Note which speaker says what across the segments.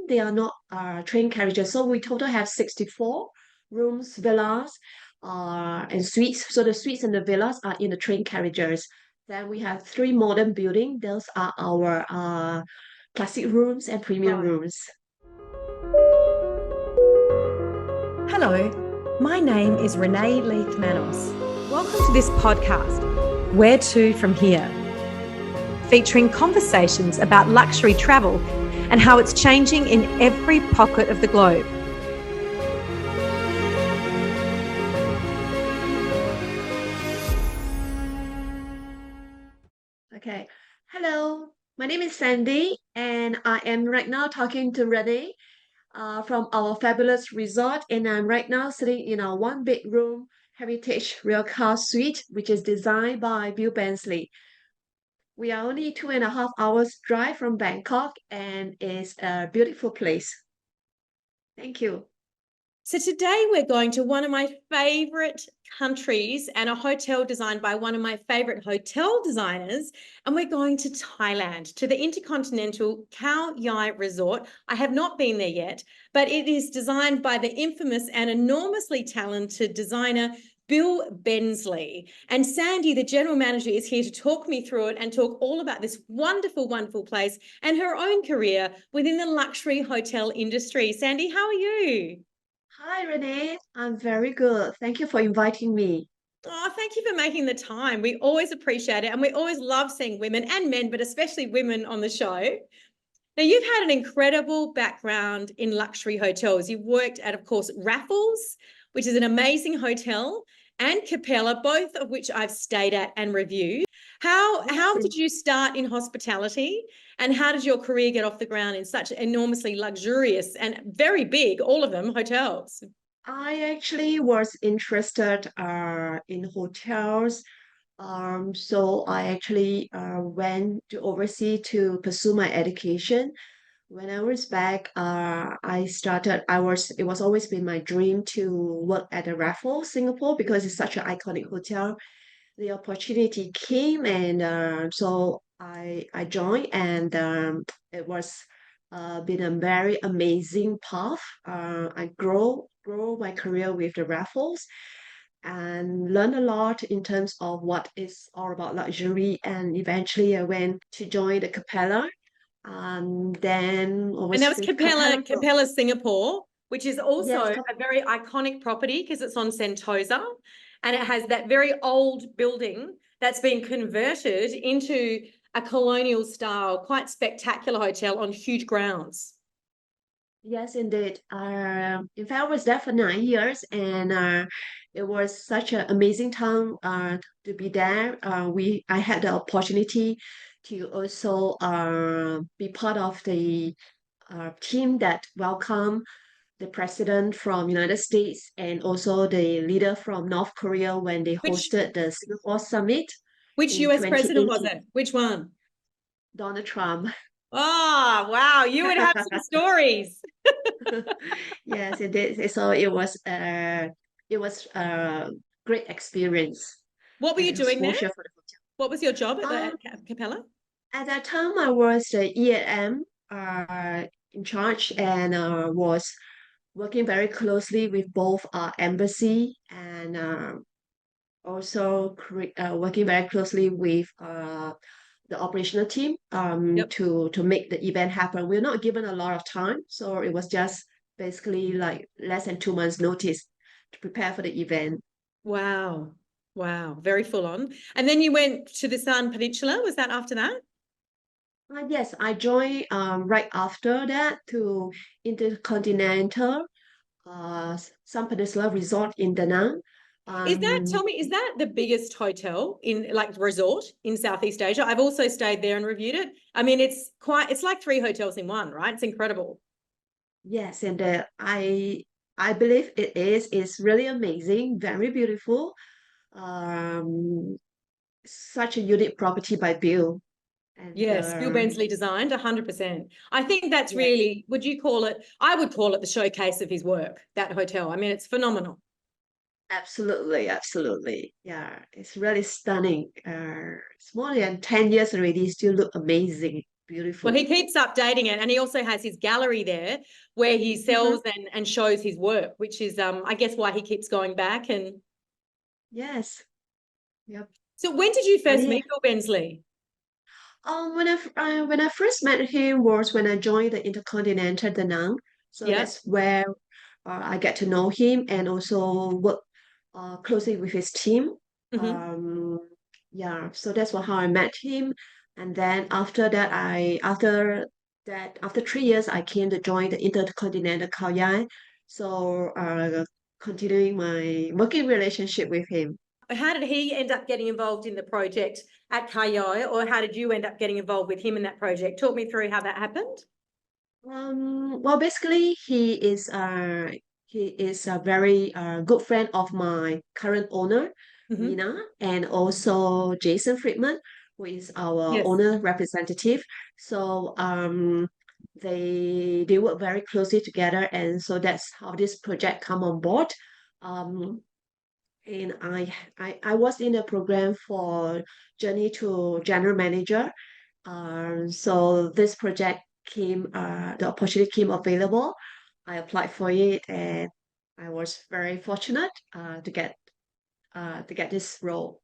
Speaker 1: They are not train carriages. So we total have 64 rooms, villas, and suites. So the suites and the villas are in the train carriages. Then we have three modern buildings. Those are our classic rooms and premium
Speaker 2: Right.
Speaker 1: rooms.
Speaker 2: Hello, my name is Renee Leith-Manos. Welcome to this podcast, Where to From Here, featuring conversations about luxury travel and how it's changing in every pocket of the globe.
Speaker 1: Okay. Hello, my name is Sandy, and I am right now talking to Renee from our fabulous resort. And I'm right now sitting in our one bedroom heritage real car suite, which is designed by Bill Bensley. We are only 2.5 hours drive from Bangkok, and it's a beautiful place. Thank you.
Speaker 2: So today we're going to one of my favorite countries and a hotel designed by one of my favorite hotel designers. And we're going to Thailand, to the InterContinental Khao Resort. I have not been there yet, but it is designed by the infamous and enormously talented designer Bill Bensley. And Sandy, the general manager, is here to talk me through it and talk all about this wonderful, wonderful place and her own career within the luxury hotel industry. Sandy, how are you?
Speaker 1: Hi, Renee. I'm very good. Thank you for inviting me.
Speaker 2: Oh, thank you for making the time. We always appreciate it. And we always love seeing women and men, but especially women on the show. Now, you've had an incredible background in luxury hotels. You've worked at, of course, Raffles, which is an amazing hotel, and Capella, both of which I've stayed at and reviewed. How
Speaker 1: Yes,
Speaker 2: did you start in hospitality, and how did your career get off the ground in such enormously luxurious and very big, all of them, hotels?
Speaker 1: I actually was interested in hotels. So I actually went to overseas to pursue my education. When I was back, it was always been my dream to work at the Raffles Singapore because it's such an iconic hotel. The opportunity came, and so I joined, and it was been a very amazing path. I grow my career with the Raffles and learn a lot in terms of what is all about luxury. And eventually, I went to join the Capella, and then I
Speaker 2: And that
Speaker 1: was
Speaker 2: was
Speaker 1: with Capella for
Speaker 2: Capella Singapore, which is also
Speaker 1: yes,
Speaker 2: a very iconic property because it's on Sentosa and it has that very old building that's been converted into a colonial style, quite spectacular hotel on huge grounds.
Speaker 1: yes, indeed. In fact, I was there for 9 years, and it was such an amazing time to be there. I had the opportunity to also be part of the team that welcomed the president from United States and also the leader from North Korea when they
Speaker 2: Which
Speaker 1: hosted the Singapore summit
Speaker 2: which
Speaker 1: in
Speaker 2: US president was
Speaker 1: 2018.
Speaker 2: it? Which one?
Speaker 1: Donald Trump.
Speaker 2: Oh, wow. You would have some stories.
Speaker 1: Yes, it did. So it was a great experience
Speaker 2: What were
Speaker 1: and
Speaker 2: you doing there?
Speaker 1: exposure for the
Speaker 2: What was your job at
Speaker 1: hotel.
Speaker 2: the at Capella?
Speaker 1: At that time, I was the E&M in charge, and was working very closely with both embassy and also working very closely with the operational team
Speaker 2: Yep.
Speaker 1: to make the event happen. We're not given a lot of time, so it was just basically like less than 2 months notice to prepare for the event.
Speaker 2: Wow. Wow. Very full on. And then you went to the Sun Peninsula. Was that after that?
Speaker 1: Yes, I joined right after that to InterContinental Sun Peninsula Resort in Danang.
Speaker 2: Tell me, is that the biggest hotel in like resort in Southeast Asia? I've also stayed there and reviewed it. I mean, it's like three hotels in one, right? It's incredible.
Speaker 1: Yes, and I believe it is. It's really amazing, very beautiful. Um, Such a unique property by Bill. And
Speaker 2: Yes, Bill Bensley designed 100%. I think that's
Speaker 1: yes,
Speaker 2: really, I would call it the showcase of his work, that hotel. I mean, it's phenomenal.
Speaker 1: absolutely, absolutely. Yeah, it's really stunning. It's more than 10 years already, still look amazing.
Speaker 2: Well, he
Speaker 1: beautiful.
Speaker 2: keeps updating it, and he also has his gallery there where he
Speaker 1: Mhm.
Speaker 2: sells and shows his work, which is I guess why he keeps going back. And
Speaker 1: Yes. Yep.
Speaker 2: so when did you
Speaker 1: And
Speaker 2: first meet Bill Bensley?
Speaker 1: when I first met him was when I joined the InterContinental Danang. So
Speaker 2: Yeah.
Speaker 1: that's where I get to know him and also work closely with his team.
Speaker 2: Hmm.
Speaker 1: Um, yeah, so that's how I met him. And then after 3 years, I came to join the InterContinental Khao. So continuing my working relationship with him.
Speaker 2: How did he end up getting involved in the project at Khao, or how did you end up getting involved with him in that project? Talk me through how that happened.
Speaker 1: Well, basically, he is a very good friend of my current owner,
Speaker 2: Hmm.
Speaker 1: Mina, and also Jason Friedman, who is our
Speaker 2: Yes.
Speaker 1: owner representative. So they work very closely together, and so that's how this project come on board. Um, and I was in the program for Journey to General Manager. So this project the opportunity came available. I applied for it, and I was very fortunate to get this role.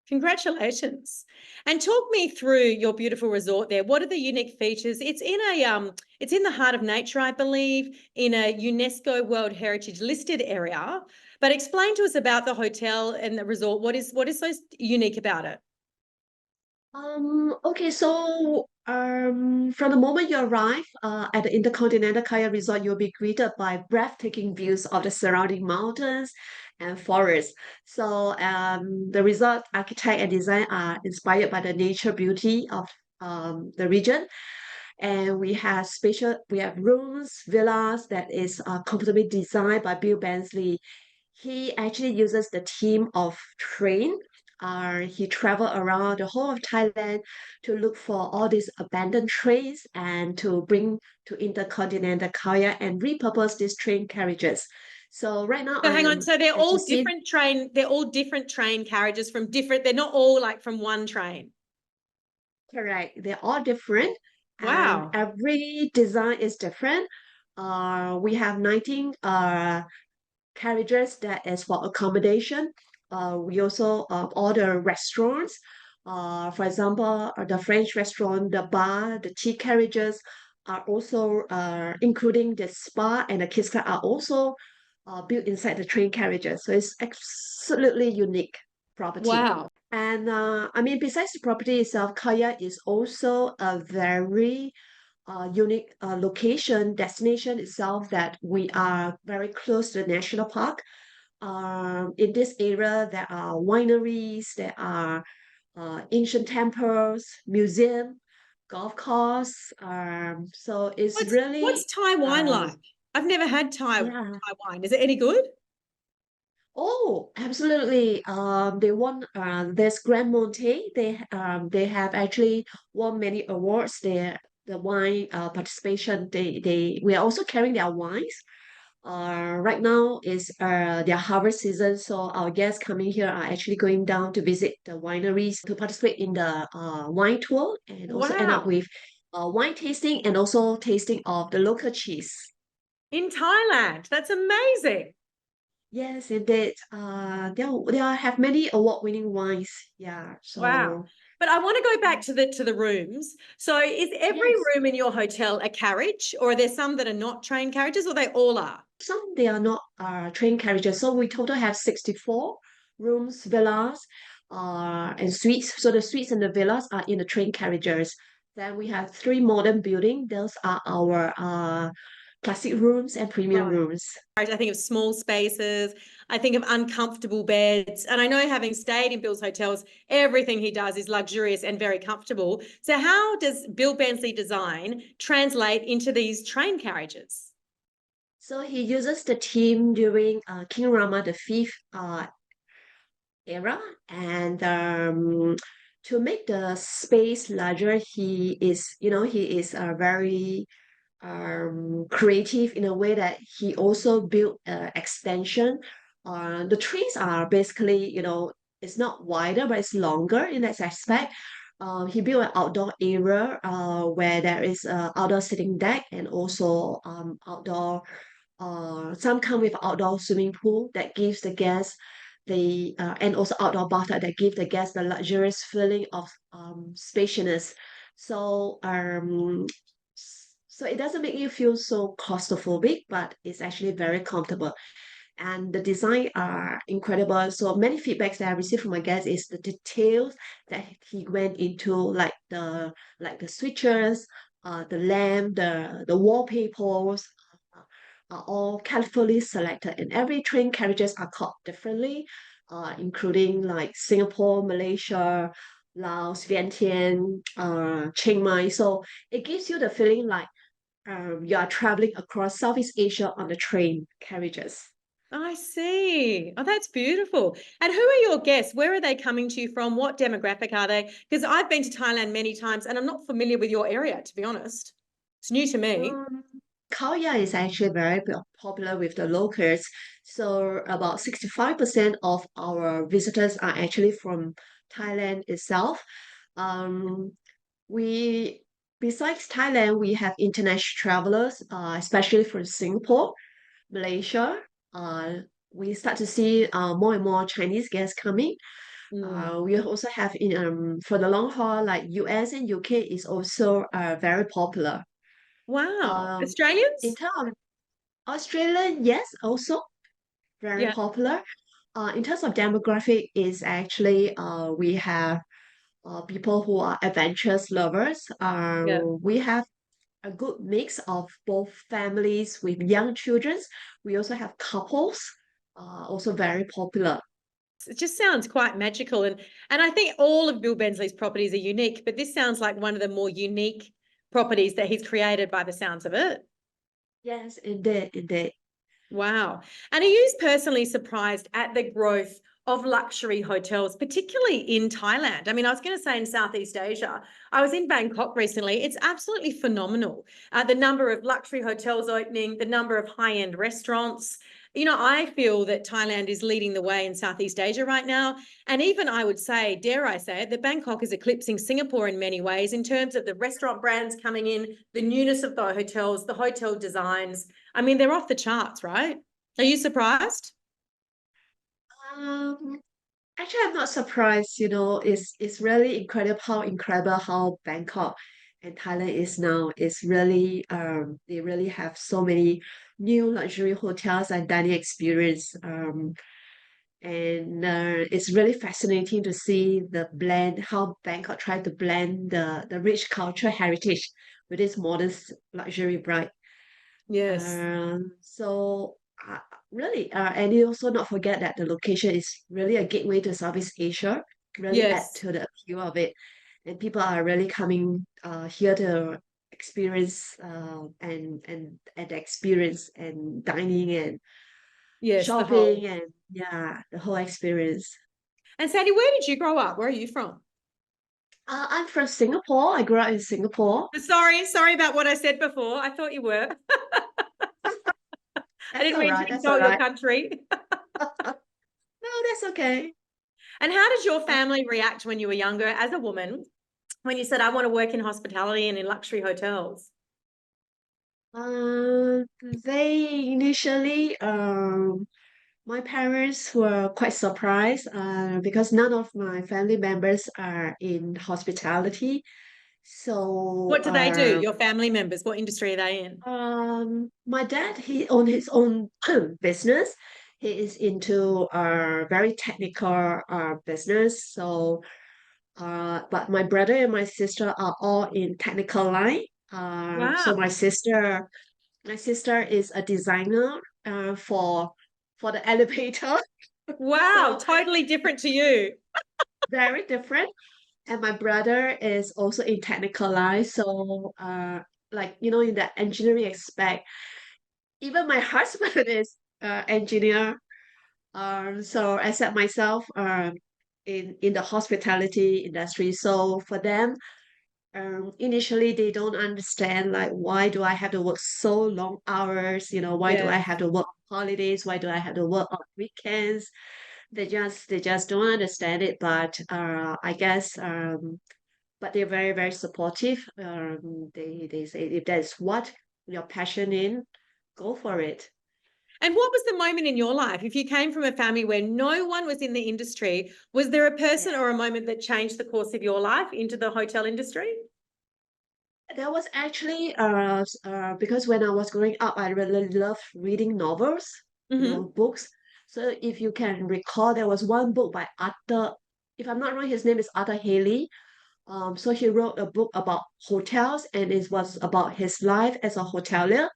Speaker 2: Congratulations. And talk me through your beautiful resort there. What are the unique features? It's in the heart of nature, I believe, in a UNESCO World Heritage listed area. But explain to us about the hotel and the resort. What is so unique about it?
Speaker 1: Okay, so from the moment you arrive at the InterContinental Khao Resort, you'll be greeted by breathtaking views of the surrounding mountains and forests. So the resort architect and design are inspired by the nature beauty of the region. And we have rooms, villas that is comfortably designed by Bill Bensley. He actually uses the theme of train. He traveled around the whole of Thailand to look for all these abandoned trains and to bring to intercontinental Khao and repurpose these train carriages. So right now
Speaker 2: So
Speaker 1: I
Speaker 2: hang on.
Speaker 1: am,
Speaker 2: So
Speaker 1: as you see,
Speaker 2: they're all different train carriages from different, they're not all like from one train.
Speaker 1: correct. They're all different and
Speaker 2: Wow.
Speaker 1: every design is different. We have 19 carriages that is for accommodation. We also order restaurants. For example, the French restaurant, the bar, the tea carriages are also including the spa and the kids club are also built inside the train carriages. So it's absolutely unique property.
Speaker 2: Wow.
Speaker 1: And I mean, besides the property itself, Kaya is also a very unique location, destination itself that we are very close to the national park. In this area, there are wineries, there are ancient temples, museum, golf course. So it's
Speaker 2: What's
Speaker 1: really,
Speaker 2: Thai wine
Speaker 1: uh,
Speaker 2: like? I've never had
Speaker 1: yeah.
Speaker 2: Thai wine. Is it any good?
Speaker 1: Oh, absolutely. They won this Grand Monte. They have actually won many awards. The wine participation. We are also carrying their wines. Right now is their harvest season, so our guests coming here are actually going down to visit the wineries to participate in the wine tour and also end up
Speaker 2: Wow.
Speaker 1: with wine tasting and also tasting of the local cheese.
Speaker 2: In Thailand. That's amazing.
Speaker 1: Yes, indeed. They have many award-winning wines. Yeah,
Speaker 2: Wow.
Speaker 1: so
Speaker 2: But I want to go back to the rooms. So is every
Speaker 1: yes,
Speaker 2: room in your hotel a carriage, or are there some that are not train carriages, or they all are?
Speaker 1: some they are not train carriages. So we total have 64 rooms, villas, and suites. So the suites and the villas are in the train carriages. Then we have three modern buildings. Those are our classic rooms and premium
Speaker 2: Right.
Speaker 1: rooms.
Speaker 2: I think of small spaces. I think of uncomfortable beds. And I know, having stayed in Bill's hotels, everything he does is luxurious and very comfortable. So how does Bill Bensley design translate into these train carriages?
Speaker 1: So he uses the theme during King Rama the Fifth era, and to make the space larger, he is very creative in a way that he also built extension. The trees are basically, it's not wider, but it's longer in that aspect. He built an outdoor area where there is a outdoor sitting deck and also outdoor some come with outdoor swimming pool that gives the guests the and also outdoor bathtub that give the guests the luxurious feeling of spaciousness. So so it doesn't make you feel so claustrophobic, but it's actually very comfortable. And the design are incredible. So many feedbacks that I received from my guests is the details that he went into, like the switches, the lamp, the wallpapers are all carefully selected, and every train carriages are called differently, including like Singapore, Malaysia, Laos, Vientiane, Chiang Mai. So it gives you the feeling like you are traveling across Southeast Asia on the train carriages.
Speaker 2: I see. Oh, that's beautiful. And who are your guests? Where are they coming to you from? What demographic are they? Because I've been to Thailand many times and I'm not familiar with your area, to be honest. It's new to me.
Speaker 1: Um, Khao is actually very popular with the locals. So about 65% of our visitors are actually from Thailand itself. Um, we besides Thailand, we have international travelers, especially from Singapore, Malaysia. Uh, we start to see more and more Chinese guests coming.
Speaker 2: Mm.
Speaker 1: We also have in for the long haul, like US and UK is also very popular.
Speaker 2: Wow.
Speaker 1: Um, in
Speaker 2: Australians?
Speaker 1: terms of Australia, yes, also very
Speaker 2: Yeah.
Speaker 1: popular. In terms of demographic, is actually we have people who are adventurous lovers.
Speaker 2: Yeah.
Speaker 1: We have a good mix of both families with young children. We also have couples, also very popular.
Speaker 2: It just sounds quite magical. And I think all of Bill Bensley's properties are unique, but this sounds like one of the more unique properties that he's created by the sounds of it.
Speaker 1: Yes, indeed, indeed.
Speaker 2: Wow. And are you personally surprised at the growth of luxury hotels, particularly in Thailand? I mean, I was going to say in Southeast Asia. I was in Bangkok recently. It's absolutely phenomenal. The number of luxury hotels opening, the number of high-end restaurants. You know, I feel that Thailand is leading the way in Southeast Asia right now. And even I would say, dare I say it, that Bangkok is eclipsing Singapore in many ways in terms of the restaurant brands coming in, the newness of the hotels, the hotel designs. I mean, they're off the charts, right? Are you surprised?
Speaker 1: Um, Actually, I'm not surprised. It's really incredible how Bangkok and Thailand is now. It's really they really have so many new luxury hotels and dining experience. And it's really fascinating to see the blend, how Bangkok tried to blend the rich cultural heritage with its modern luxury bright.
Speaker 2: Yes.
Speaker 1: So really, and you also not forget that the location is really a gateway to Southeast Asia, really add
Speaker 2: Yes.
Speaker 1: to the appeal of it. And people are really coming here to experience and experience and dining and
Speaker 2: Yes, the whole.
Speaker 1: shopping and yeah, the whole experience.
Speaker 2: And Sandy, where did you grow up? Where are you from?
Speaker 1: I'm from Singapore. I grew up in Singapore.
Speaker 2: Sorry about what I said before. I thought you were. I
Speaker 1: That's
Speaker 2: didn't
Speaker 1: all
Speaker 2: mean
Speaker 1: right.
Speaker 2: to
Speaker 1: That's all
Speaker 2: insult your
Speaker 1: right.
Speaker 2: country.
Speaker 1: No, that's okay.
Speaker 2: And how did your family react when you were younger as a woman when you said, I want to work in hospitality and in luxury hotels?
Speaker 1: They initially, my parents were quite surprised because none of my family members are in hospitality. So,
Speaker 2: What do they do? Your family members, what industry are they in?
Speaker 1: my dad, he owned his own business. He is into very technical business. So, but my brother and my sister are all in technical line. So
Speaker 2: Wow.
Speaker 1: my sister is a designer for the elevator.
Speaker 2: Wow.
Speaker 1: So
Speaker 2: Totally different to you.
Speaker 1: very different. And my brother is also in technical line. So like in the engineering aspect, even my husband is engineer. So except myself in the hospitality industry. So for them, initially they don't understand like why do I have to work so long hours, why do I
Speaker 2: Yes.
Speaker 1: have to work on holidays, why do I have to work on weekends. They just don't understand it, but I guess but they're very, very supportive. They say if that's what you're passionate in, go for it.
Speaker 2: And what was the moment in your life? If you came from a family where no one was in the industry, was there a person
Speaker 1: Yeah.
Speaker 2: or a moment that changed the course of your life into the hotel industry?
Speaker 1: There was actually because when I was growing up, I really loved reading novels,
Speaker 2: Mm-hmm.
Speaker 1: books. So if you can recall, there was one book by Arthur, if I'm not wrong, his name is Arthur Haley. So he wrote a book about hotels, and it was about his life as a hotelier.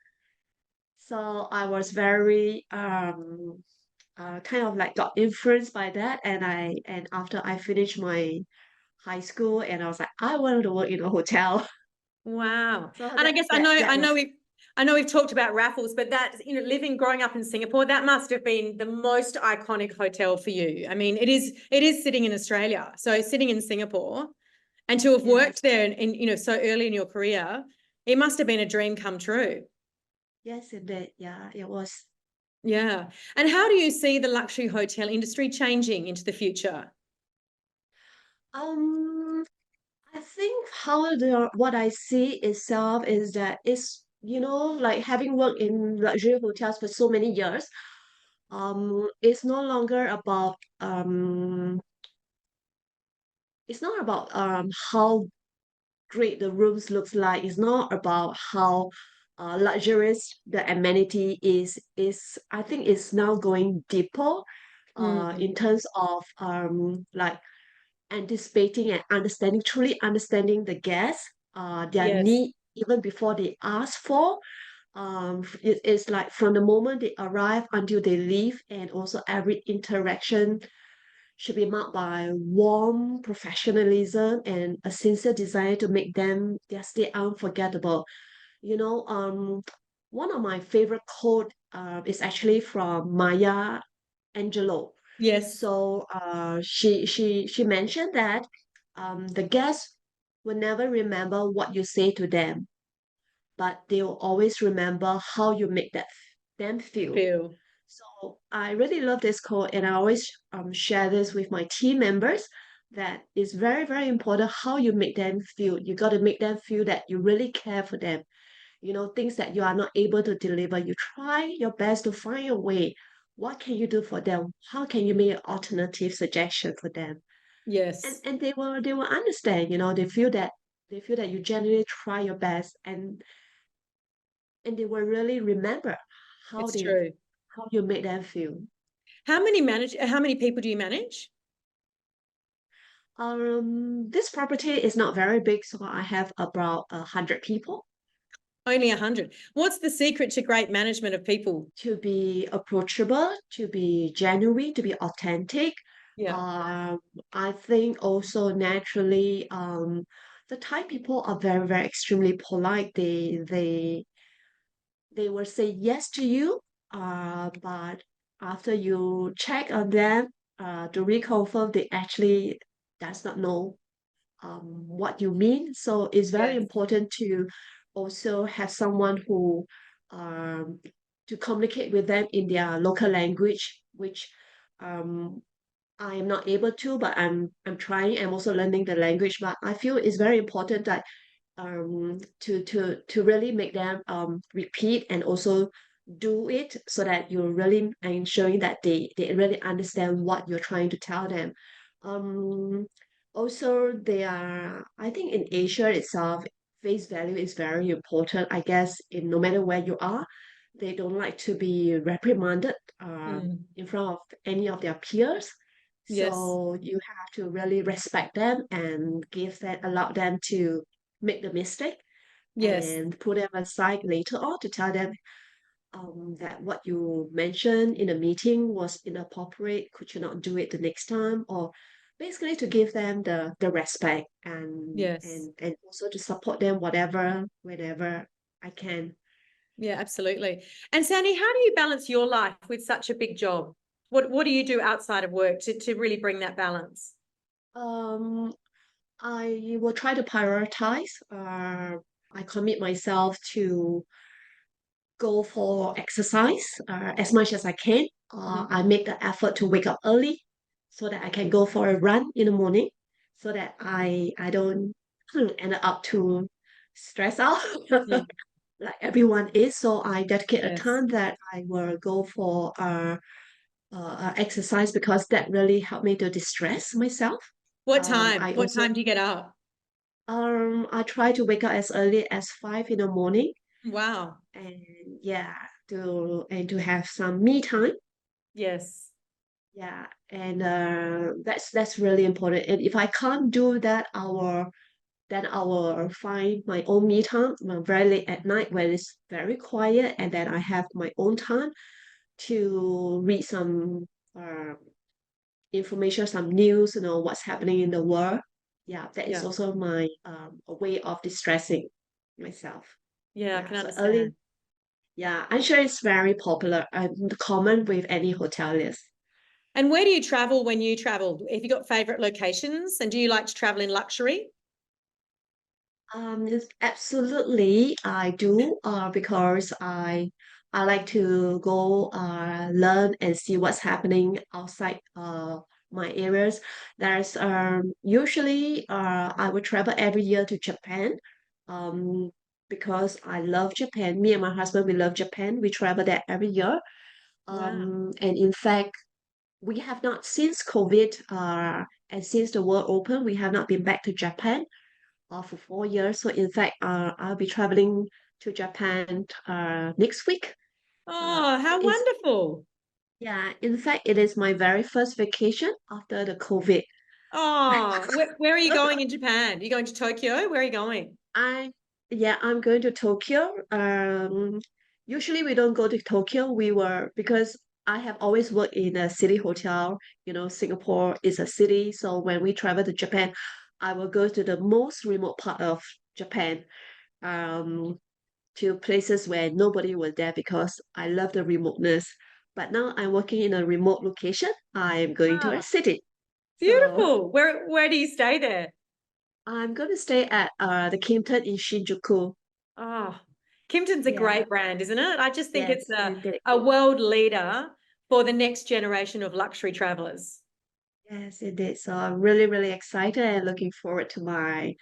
Speaker 1: So I was very kind of like got influenced by that, and after I finished my high school, and I was like, I wanted to work in a hotel.
Speaker 2: Wow.
Speaker 1: So
Speaker 2: And I
Speaker 1: that
Speaker 2: guess
Speaker 1: that that was
Speaker 2: I know we've talked about Raffles, but that, growing up in Singapore, that must have been the most iconic hotel for you. I mean, it is sitting in Australia. So sitting in Singapore and to have
Speaker 1: yes,
Speaker 2: worked there so early in your career, it must have been a dream come true.
Speaker 1: yes, indeed, yeah, it was.
Speaker 2: Yeah. And how do you see the luxury hotel industry changing into the future?
Speaker 1: Um, I think how the what I see itself is that it's like having worked in luxury hotels for so many years. It's no longer about it's not about how great the rooms looks like. It's not about how luxurious the amenity is I think it's now going deeper
Speaker 2: Mm,
Speaker 1: in terms of like anticipating and understanding, truly understanding the guests, their
Speaker 2: yes.
Speaker 1: need even before they ask for. It is like from the moment they arrive until they leave, and also every interaction should be marked by warm professionalism and a sincere desire to make them their stay unforgettable. You know, one of my favorite quote is actually from Maya Angelou.
Speaker 2: Yes.
Speaker 1: So she mentioned that the guests will never remember what you say to them, but they will always remember how you make them feel.
Speaker 2: Feel.
Speaker 1: So I really love this quote, and I always share this with my team members. That is very, very important how you make them feel. You got to make them feel that you really care for them. Things that you are not able to deliver. You try your best to find a way. What can you do for them? How can you make an alternative suggestion for them? And
Speaker 2: Yes.
Speaker 1: and they will understand. They feel that you genuinely try your best, and they will really remember how
Speaker 2: It's
Speaker 1: they
Speaker 2: true.
Speaker 1: how you make them feel.
Speaker 2: How many people do you manage?
Speaker 1: This property is not very big, so I have about 100 people.
Speaker 2: Only 100. What's the secret to great management of people?
Speaker 1: To be approachable, to be genuine, to be authentic.
Speaker 2: Yeah.
Speaker 1: Um, I think also naturally, the Thai people are very, very extremely polite. They will say yes to you, but after you check on them, to reconfirm, they actually does not know what you mean. So it's very
Speaker 2: Yes.
Speaker 1: important to also have someone who um, to communicate with them in their local language, which um, I am not able to, but I'm trying. I'm also learning the language, but I feel it's very important that to really make them repeat and also do it so that you're really ensuring that they really understand what you're trying to tell them. Um, Also, they are, I think in Asia itself, face value is very important. I guess in no matter where you are, they don't like to be reprimanded
Speaker 2: Mm.
Speaker 1: in front of any of their peers.
Speaker 2: Yes.
Speaker 1: So you have to really respect them and allow them to make the mistake
Speaker 2: Yes.
Speaker 1: and put them aside later on to tell them that what you mentioned in a meeting was inappropriate. Could you not do it the next time? Or basically to give them the respect and
Speaker 2: Yes.
Speaker 1: and and also to support them whatever whenever I can.
Speaker 2: Yeah, absolutely. And Sandy, how do you balance your life with such a big job? What do you do outside of work to really bring that balance?
Speaker 1: Um, I will try to prioritize. I commit myself to go for exercise as much as I can.
Speaker 2: Mhm.
Speaker 1: I make the effort to wake up early so that I can go for a run in the morning, so that I don't. ended up to stress out
Speaker 2: Mm,
Speaker 1: like everyone is. So I dedicate a
Speaker 2: yes.
Speaker 1: time that I will go for exercise because that really helped me to distress myself.
Speaker 2: What time?
Speaker 1: I
Speaker 2: What
Speaker 1: also
Speaker 2: time do you get up?
Speaker 1: I try to wake up as early as 5 in the morning,
Speaker 2: Wow.
Speaker 1: and yeah, to have some me time.
Speaker 2: Yes.
Speaker 1: Yeah, and that's really important. And if I can't do that, then I will find my own me time very late at night when it's very quiet, and then I have my own time to read some uh, information, some news, what's happening in the world. Yeah, that is
Speaker 2: Yeah.
Speaker 1: also my a way of distressing myself.
Speaker 2: Yeah, I
Speaker 1: Yeah,
Speaker 2: can
Speaker 1: so early.
Speaker 2: understand.
Speaker 1: Yeah, I'm sure it's very popular and common with any hoteliers.
Speaker 2: And where do you travel when you travel? Have you got favorite locations? And do you like to travel in luxury?
Speaker 1: Yes, absolutely, I do. Because I like to go learn and see what's happening outside my areas. There's usually I would travel every year to Japan. Um, because I love Japan. Me and my husband, we love Japan. We travel there every year.
Speaker 2: Wow.
Speaker 1: And in fact, we have not since COVID and since the world opened, we have not been back to Japan for 4 years. So in fact, I'll be traveling to Japan next week.
Speaker 2: Oh, how
Speaker 1: It's
Speaker 2: wonderful.
Speaker 1: Yeah. In fact, it is my very first vacation after the COVID.
Speaker 2: Oh, where are you going in Japan? Are you going to Tokyo? Where are you going?
Speaker 1: I Yeah, I'm going to Tokyo. Usually we don't go to Tokyo. We were because I have always worked in a city hotel. Singapore is a city, so when we travel to Japan, I will go to the most remote part of Japan. Um, to places where nobody was there because I love the remoteness. But now I'm working in a remote location. I'm going to a
Speaker 2: Ah,
Speaker 1: city. So
Speaker 2: beautiful. Where do you stay there?
Speaker 1: I'm going to stay at the Kimpton in Shinjuku.
Speaker 2: Oh, Kimpton's a
Speaker 1: Yeah,
Speaker 2: great brand, isn't it? I just think
Speaker 1: yes,
Speaker 2: it's
Speaker 1: indeed.
Speaker 2: a world leader for the next generation of luxury travelers.
Speaker 1: Yes, indeed. So I'm really, really excited and looking forward to my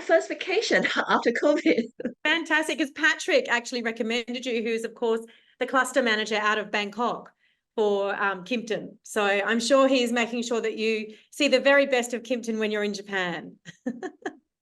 Speaker 1: first vacation after COVID.
Speaker 2: Fantastic, because Patrick actually recommended you, who's, of course, the cluster manager out of Bangkok for Kimpton. So I'm sure he's making sure that you see the very best of Kimpton when you're in Japan.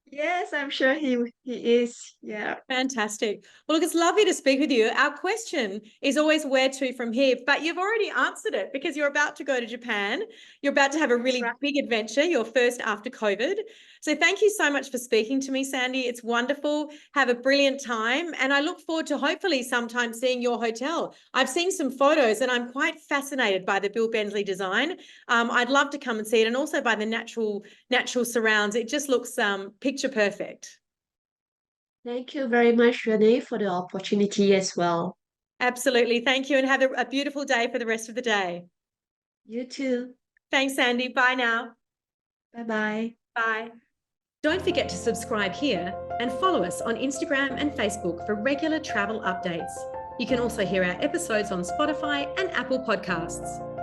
Speaker 1: Yes, I'm sure he is. Yeah.
Speaker 2: Fantastic. Well, look, it's lovely to speak with you. Our question is always where to from here, but you've already answered it because you're about to go to Japan. You're about to have a
Speaker 1: That's
Speaker 2: really
Speaker 1: right.
Speaker 2: big adventure, your first after COVID. So thank you so much for speaking to me, Sandy. It's wonderful. Have a brilliant time. And I look forward to hopefully sometime seeing your hotel. I've seen some photos and I'm quite fascinated by the Bill Bensley design. I'd love to come and see it, and also by the natural surrounds. It just looks picture perfect.
Speaker 1: Thank you very much, Renee, for the opportunity as well.
Speaker 2: Absolutely. Thank you, and have a beautiful day for the rest of the day.
Speaker 1: You too.
Speaker 2: Thanks, Sandy. Bye now.
Speaker 1: Bye bye.
Speaker 2: Bye. Don't forget to subscribe here and follow us on Instagram and Facebook for regular travel updates. You can also hear our episodes on Spotify and Apple Podcasts.